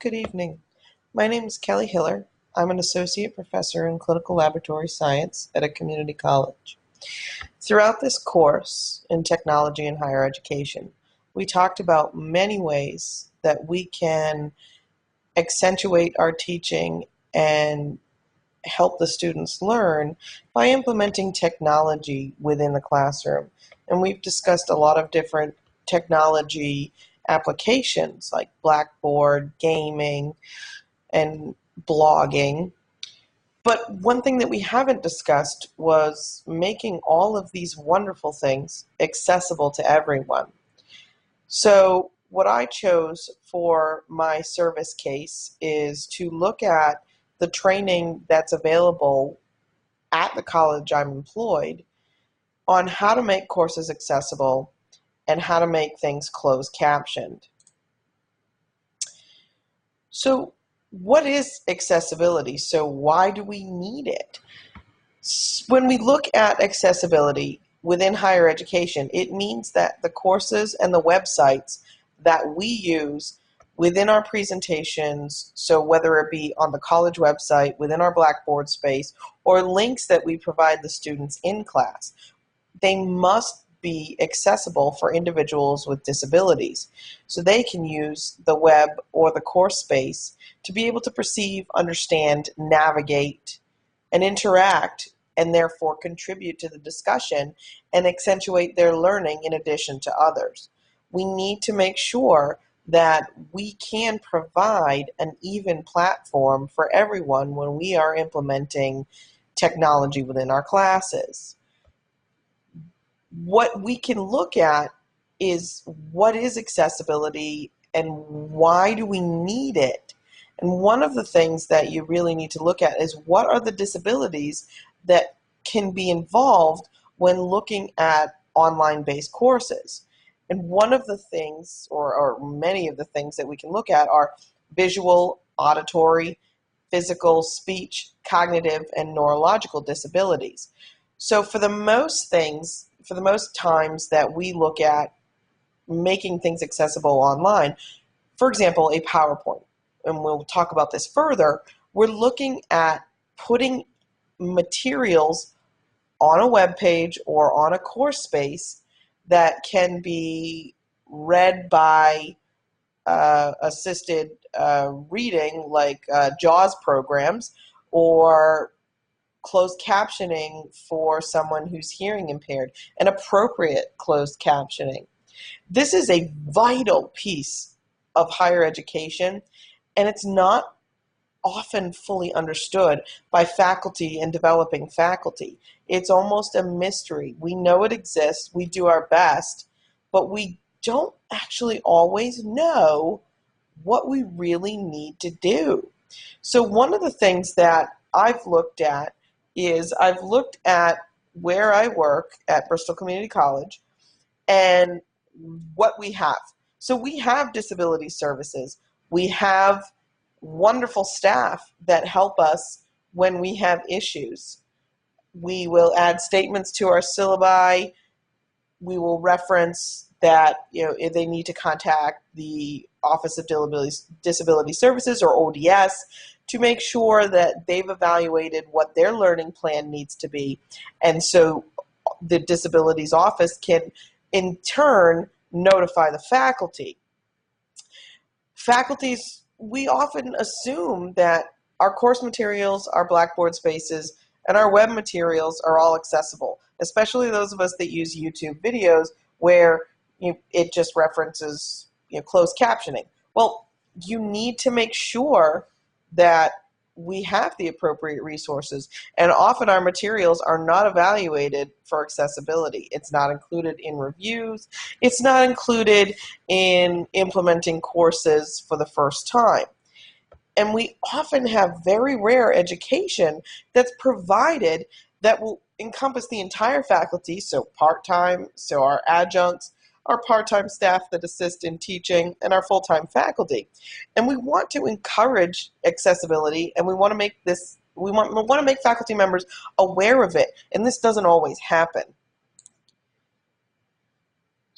Good evening. My name is Kelly Hiller. I'm an associate professor in clinical laboratory science at a community college. Throughout this course in technology and higher education, we talked about many ways that we can accentuate our teaching and help the students learn by implementing technology within the classroom. And we've discussed a lot of different technology applications like Blackboard, gaming, and blogging. But one thing that we haven't discussed was making all of these wonderful things accessible to everyone. So what I chose for my service case is to look at the training that's available at the college I'm employed on how to make courses accessible and how to make things closed captioned. So what is accessibility? So why do we need it? When we look at accessibility within higher education, it means that the courses and the websites that we use within our presentations, so whether it be on the college website, within our Blackboard space, or links that we provide the students in class, they must be accessible for individuals with disabilities. So they can use the web or the course space to be able to perceive, understand, navigate, and interact, and therefore contribute to the discussion and accentuate their learning in addition to others. We need to make sure that we can provide an even platform for everyone when we are implementing technology within our classes. What we can look at is what is accessibility and why do we need it? And one of the things that you really need to look at is what are the disabilities that can be involved when looking at online-based courses. And one of the things, or many of the things that we can look at are visual, auditory, physical, speech, cognitive, and neurological disabilities. So for the most times that we look at making things accessible online, for example, a PowerPoint, and we'll talk about this further, we're looking at putting materials on a web page or on a course space that can be read by assisted reading like JAWS programs, or closed captioning for someone who's hearing impaired, and appropriate closed captioning. This is a vital piece of higher education, and it's not often fully understood by faculty and developing faculty. It's almost a mystery. We know it exists, we do our best, but we don't actually always know what we really need to do. So one of the things that I've looked at is I've looked at where I work at Bristol Community College and what we have. So we have disability services. We have wonderful staff that help us when we have issues. We will add statements to our syllabi. We will reference that if they need to contact the Office of Disability Services, or ODS, to make sure that they've evaluated what their learning plan needs to be. And so the disabilities office can in turn notify the faculty. Faculties, we often assume that our course materials, our Blackboard spaces, and our web materials are all accessible, especially those of us that use YouTube videos where it just references closed captioning. Well, you need to make sure that we have the appropriate resources, and often our materials are not evaluated for accessibility. It's not included in reviews. It's not included in implementing courses for the first time. And we often have very rare education that's provided that will encompass the entire faculty, so part-time, so our adjuncts, our part-time staff that assist in teaching, and our full-time faculty. And we want to encourage accessibility, and we want to make faculty members aware of it, and this doesn't always happen.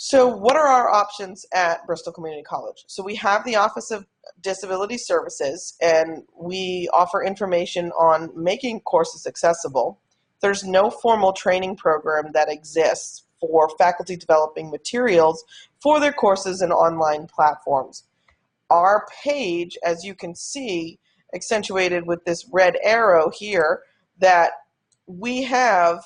So what are our options at Bristol Community College? So we have the Office of Disability Services, and we offer information on making courses accessible. There's no formal training program that exists for faculty developing materials for their courses and online platforms. Our page, as you can see, accentuated with this red arrow here, that we have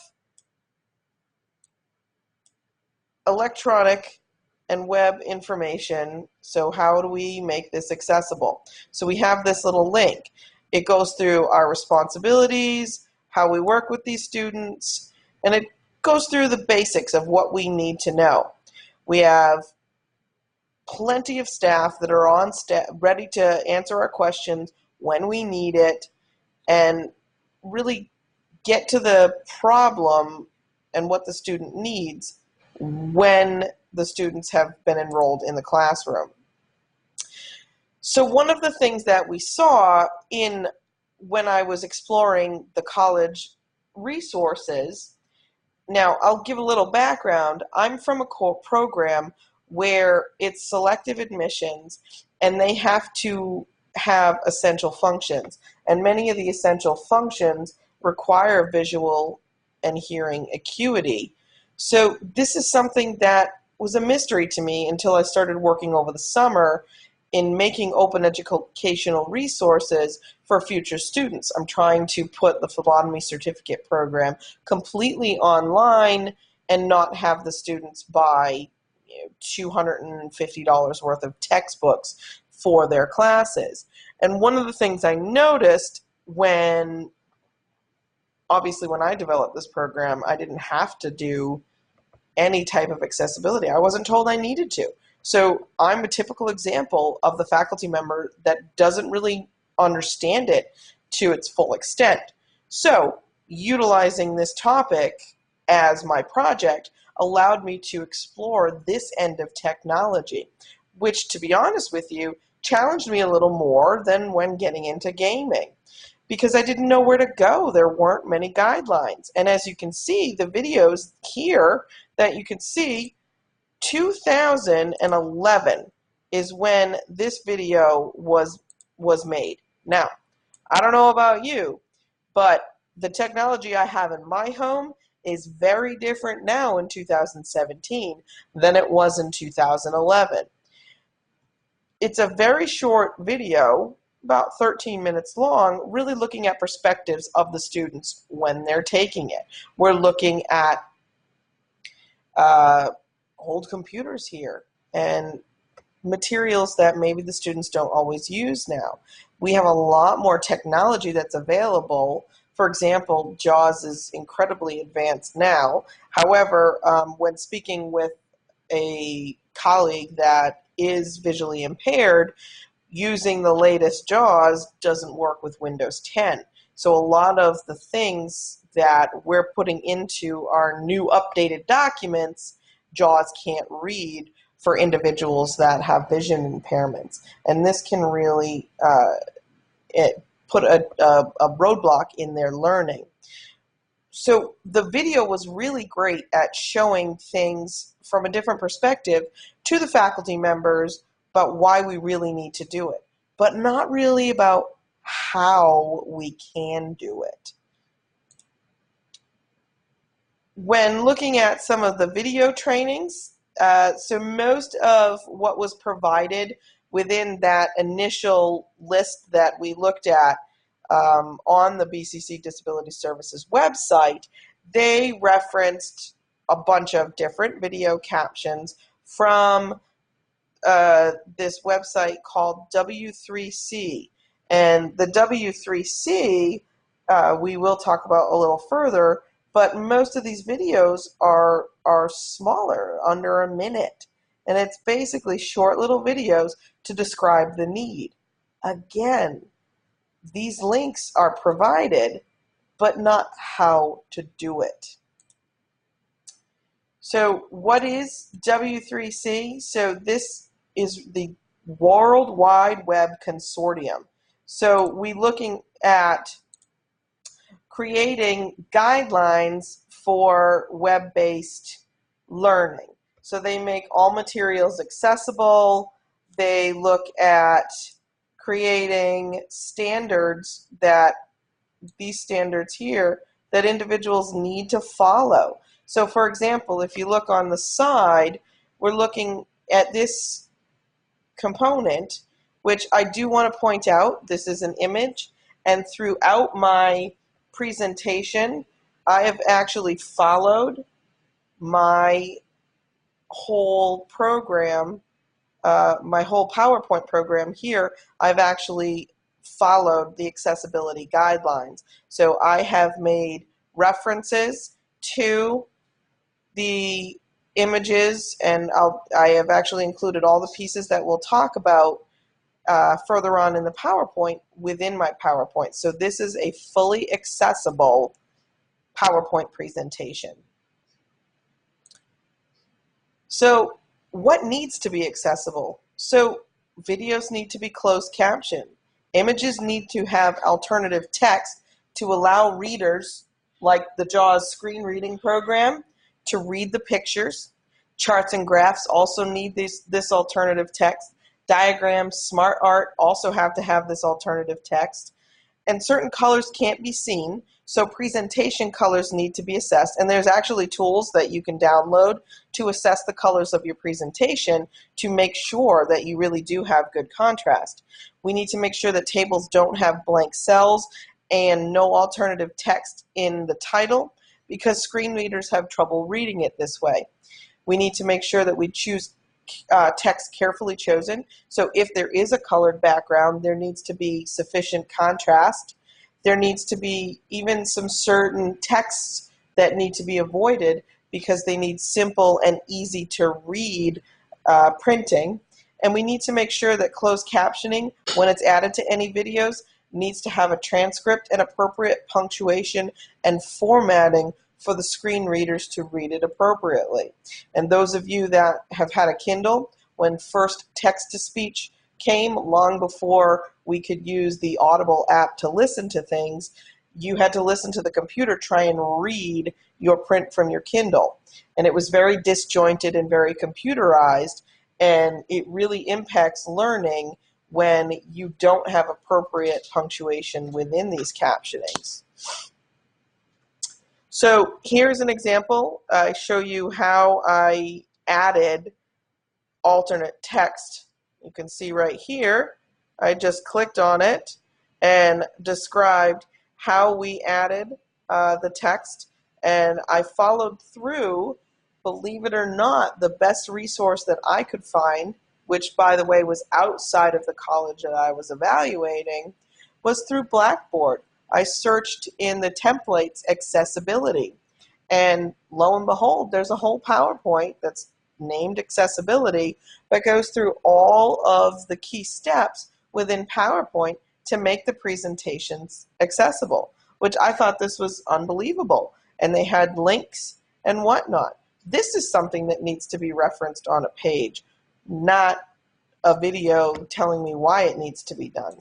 electronic and web information. So how do we make this accessible? So we have this little link. It goes through our responsibilities, how we work with these students, and it goes through the basics of what we need to know. We have plenty of staff that are on staff, ready to answer our questions when we need it, and really get to the problem and what the student needs when the students have been enrolled in the classroom. So one of the things that we saw when I was exploring the college resources, now I'll give a little background. I'm from a program where it's selective admissions, and they have to have essential functions, and many of the essential functions require visual and hearing acuity. So this is something that was a mystery to me until I started working over the summer in making open educational resources for future students. I'm trying to put the phlebotomy certificate program completely online and not have the students buy $250 worth of textbooks for their classes. And one of the things I noticed obviously when I developed this program, I didn't have to do any type of accessibility. I wasn't told I needed to. So I'm a typical example of the faculty member that doesn't really understand it to its full extent. So utilizing this topic as my project allowed me to explore this end of technology, which, to be honest with you, challenged me a little more than when getting into gaming, because I didn't know where to go. There weren't many guidelines. And as you can see, the videos here that you can see, 2011 is when this video was made. Now, I don't know about you, but the technology I have in my home is very different now in 2017 than it was in 2011. It's a very short video, about 13 minutes long, really looking at perspectives of the students when they're taking it. We're looking at old computers here and materials that maybe the students don't always use now. We have a lot more technology that's available. For example, JAWS is incredibly advanced now. However, when speaking with a colleague that is visually impaired, using the latest JAWS doesn't work with Windows 10. So a lot of the things that we're putting into our new updated documents, JAWS can't read for individuals that have vision impairments. And this can really put a roadblock in their learning. So the video was really great at showing things from a different perspective to the faculty members about why we really need to do it, but not really about how we can do it. When looking at some of the video trainings, so most of what was provided within that initial list that we looked at on the BCC Disability Services website, they referenced a bunch of different video captions from this website called W3C. And the W3C we will talk about a little further, but most of these videos are smaller, under a minute. And it's basically short little videos to describe the need. Again, these links are provided, but not how to do it. So what is W3C? So this is the World Wide Web Consortium. So we're looking at creating guidelines for web-based learning. So they make all materials accessible. They look at creating standards that these standards here that individuals need to follow. So for example, if you look on the side, we're looking at this component, which I do want to point out, this is an image, and throughout my presentation, I have actually followed my whole program, my whole PowerPoint program here. I've actually followed the accessibility guidelines. So I have made references to the images, and I have actually included all the pieces that we'll talk about further on in the PowerPoint within my PowerPoint. So this is a fully accessible PowerPoint presentation. So what needs to be accessible? So videos need to be closed captioned. Images need to have alternative text to allow readers, like the JAWS screen reading program, to read the pictures. Charts and graphs also need this alternative text. Diagrams, smart art also have to have this alternative text. And certain colors can't be seen, so presentation colors need to be assessed. And there's actually tools that you can download to assess the colors of your presentation to make sure that you really do have good contrast. We need to make sure that tables don't have blank cells and no alternative text in the title, because screen readers have trouble reading it this way. We need to make sure that we choose text carefully chosen. So if there is a colored background, there needs to be sufficient contrast. There needs to be even some certain texts that need to be avoided because they need simple and easy to read printing. And we need to make sure that closed captioning, when it's added to any videos, needs to have a transcript and appropriate punctuation and formatting for the screen readers to read it appropriately. And those of you that have had a Kindle, when first text-to-speech came, long before we could use the Audible app to listen to things, you had to listen to the computer try and read your print from your Kindle. And it was very disjointed and very computerized, and it really impacts learning when you don't have appropriate punctuation within these captionings. So here's an example. I show you how I added alternate text. You can see right here, I just clicked on it and described how we added the text, and I followed through. Believe it or not, the best resource that I could find, which by the way was outside of the college that I was evaluating, was through Blackboard. I searched in the templates accessibility, and lo and behold, there's a whole PowerPoint that's named accessibility that goes through all of the key steps within PowerPoint to make the presentations accessible, which I thought this was unbelievable. And they had links and whatnot. This is something that needs to be referenced on a page, not a video telling me why it needs to be done.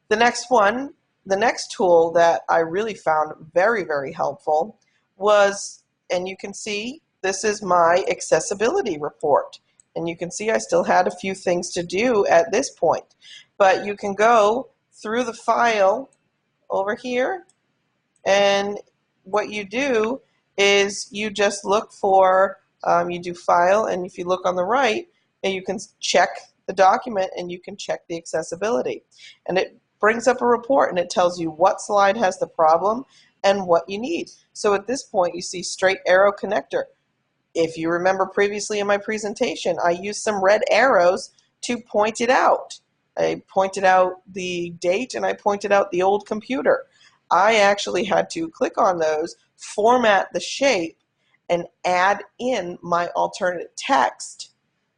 The next tool that I really found very, very helpful was, and you can see, this is my accessibility report. And you can see I still had a few things to do at this point. But you can go through the file over here, and what you do is you just look for, you do file, and if you look on the right, and you can check the document and you can check the accessibility. And it brings up a report and it tells you what slide has the problem and what you need. So at this point you see straight arrow connector. If you remember previously in my presentation, I used some red arrows to point it out. I pointed out the date and I pointed out the old computer. I actually had to click on those, format the shape, and add in my alternate text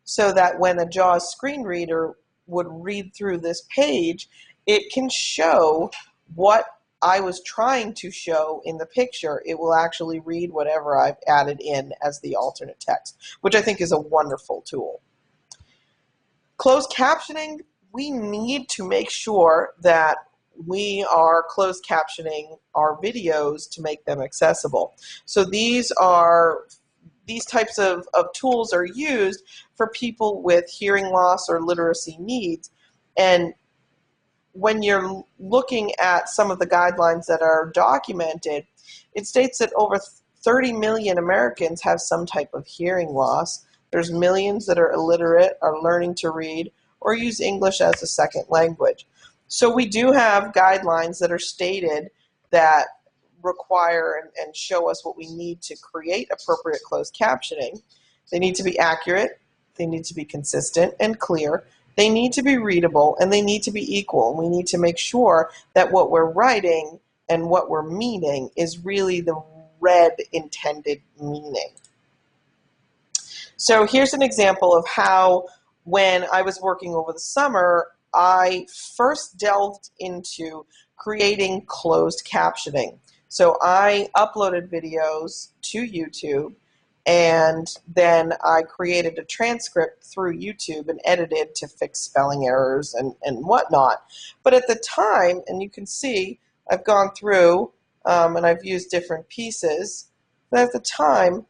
so that when a JAWS screen reader would read through this page, it can show what I was trying to show in the picture. It will actually read whatever I've added in as the alternate text, which I think is a wonderful tool. Closed captioning, we need to make sure that we are closed captioning our videos to make them accessible. So these are these types of tools are used for people with hearing loss or literacy needs. And when you're looking at some of the guidelines that are documented, it states that over 30 million Americans have some type of hearing loss. There's millions that are illiterate, are learning to read, or use English as a second language. So we do have guidelines that are stated that require and show us what we need to create appropriate closed captioning. They need to be accurate, they need to be consistent and clear, they need to be readable, and they need to be equal. We need to make sure that what we're writing and what we're meaning is really the read intended meaning. So here's an example of how, when I was working over the summer, I first delved into creating closed captioning. So I uploaded videos to YouTube, and then I created a transcript through YouTube and edited to fix spelling errors and whatnot. But at the time, and you can see I've gone through and I've used different pieces, but at the time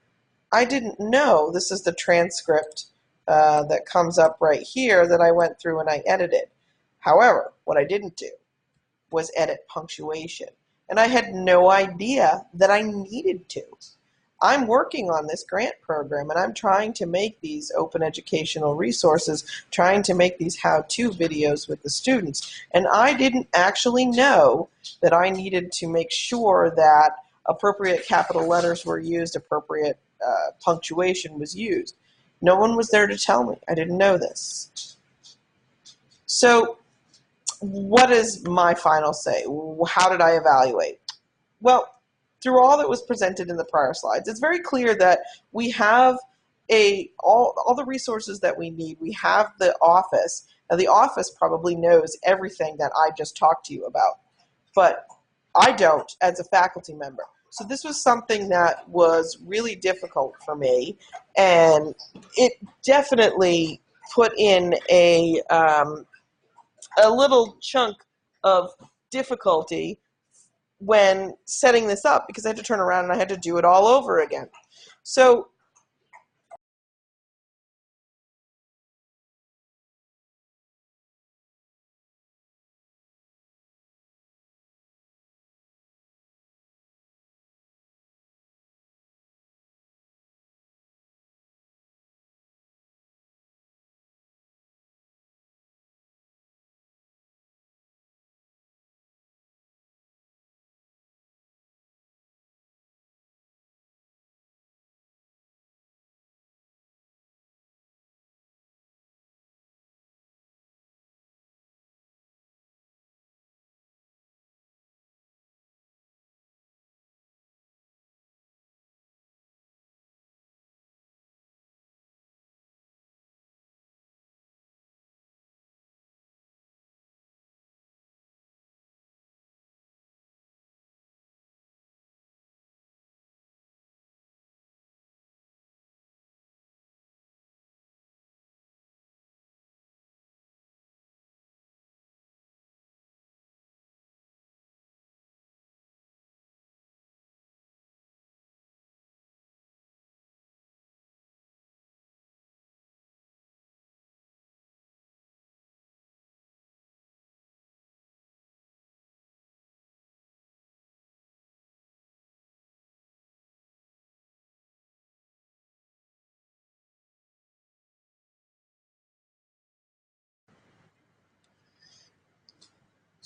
I didn't know, this is the transcript that comes up right here that I went through and I edited. However, what I didn't do was edit punctuation. And I had no idea that I needed to. I'm working on this grant program, and I'm trying to make these open educational resources, trying to make these how-to videos with the students. And I didn't actually know that I needed to make sure that appropriate capital letters were used, appropriate punctuation was used. No one was there to tell me. I didn't know this. So what is my final say? How did I evaluate? Well, through all that was presented in the prior slides, it's very clear that we have all the resources that we need. We have the office. Now, the office probably knows everything that I just talked to you about, but I don't as a faculty member. So this was something that was really difficult for me, and it definitely put in a little chunk of difficulty when setting this up, because I had to turn around and I had to do it all over again. So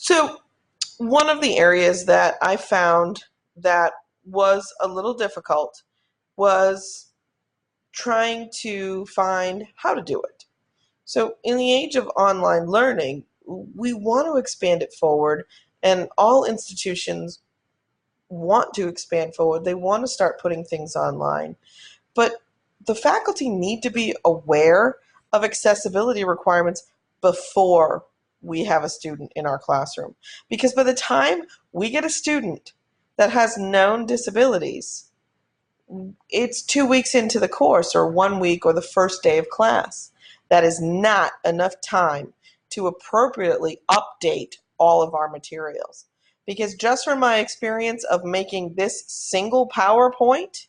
So one of the areas that I found that was a little difficult was trying to find how to do it. So in the age of online learning, we want to expand it forward, and all institutions want to expand forward. They want to start putting things online. But the faculty need to be aware of accessibility requirements before we have a student in our classroom. Because by the time we get a student that has known disabilities, it's 2 weeks into the course or 1 week or the first day of class. That is not enough time to appropriately update all of our materials. Because just from my experience of making this single PowerPoint,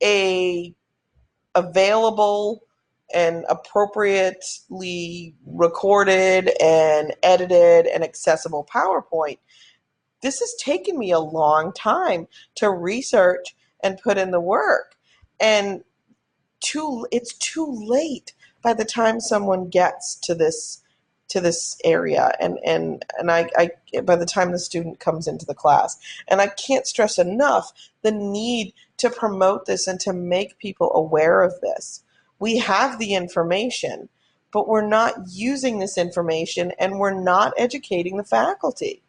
a available and appropriately recorded and edited and accessible PowerPoint, this has taken me a long time to research and put in the work. And it's too late by the time someone gets to this area, and I by the time the student comes into the class. And I can't stress enough the need to promote this and to make people aware of this. We have the information, but we're not using this information, and we're not educating the faculty.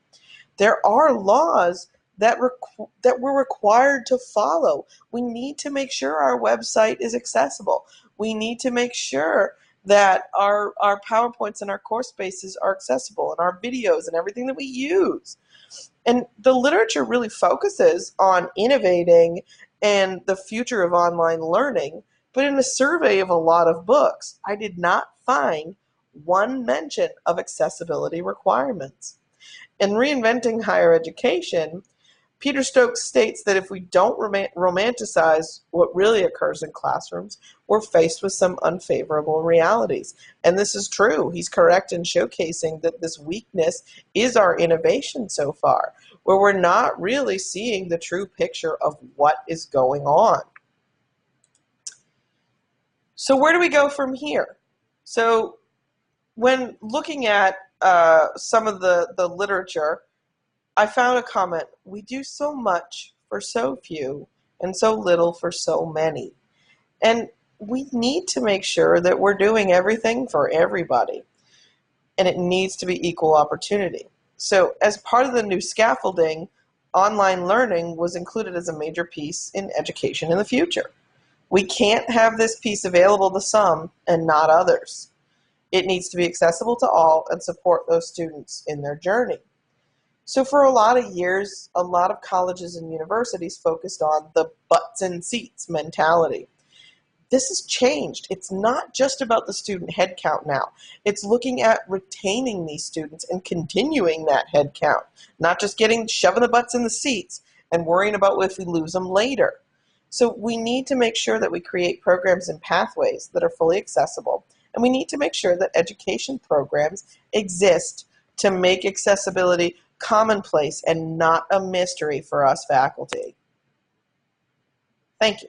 There are laws that we're required to follow. We need to make sure our website is accessible. We need to make sure that our PowerPoints and our course spaces are accessible, and our videos and everything that we use. And the literature really focuses on innovating and the future of online learning. But in a survey of a lot of books, I did not find one mention of accessibility requirements. In Reinventing Higher Education, Peter Stokes states that if we don't romanticize what really occurs in classrooms, we're faced with some unfavorable realities. And this is true. He's correct in showcasing that this weakness is our innovation so far, where we're not really seeing the true picture of what is going on. So where do we go from here? So when looking at some of the literature, I found a comment: we do so much for so few and so little for so many. And we need to make sure that we're doing everything for everybody. And it needs to be equal opportunity. So as part of the new scaffolding, online learning was included as a major piece in education in the future. We can't have this piece available to some and not others. It needs to be accessible to all and support those students in their journey. So for a lot of years, a lot of colleges and universities focused on the butts in seats mentality. This has changed. It's not just about the student headcount now. It's looking at retaining these students and continuing that headcount, not just shoving the butts in the seats and worrying about if we lose them later. So we need to make sure that we create programs and pathways that are fully accessible, and we need to make sure that education programs exist to make accessibility commonplace and not a mystery for us faculty. Thank you.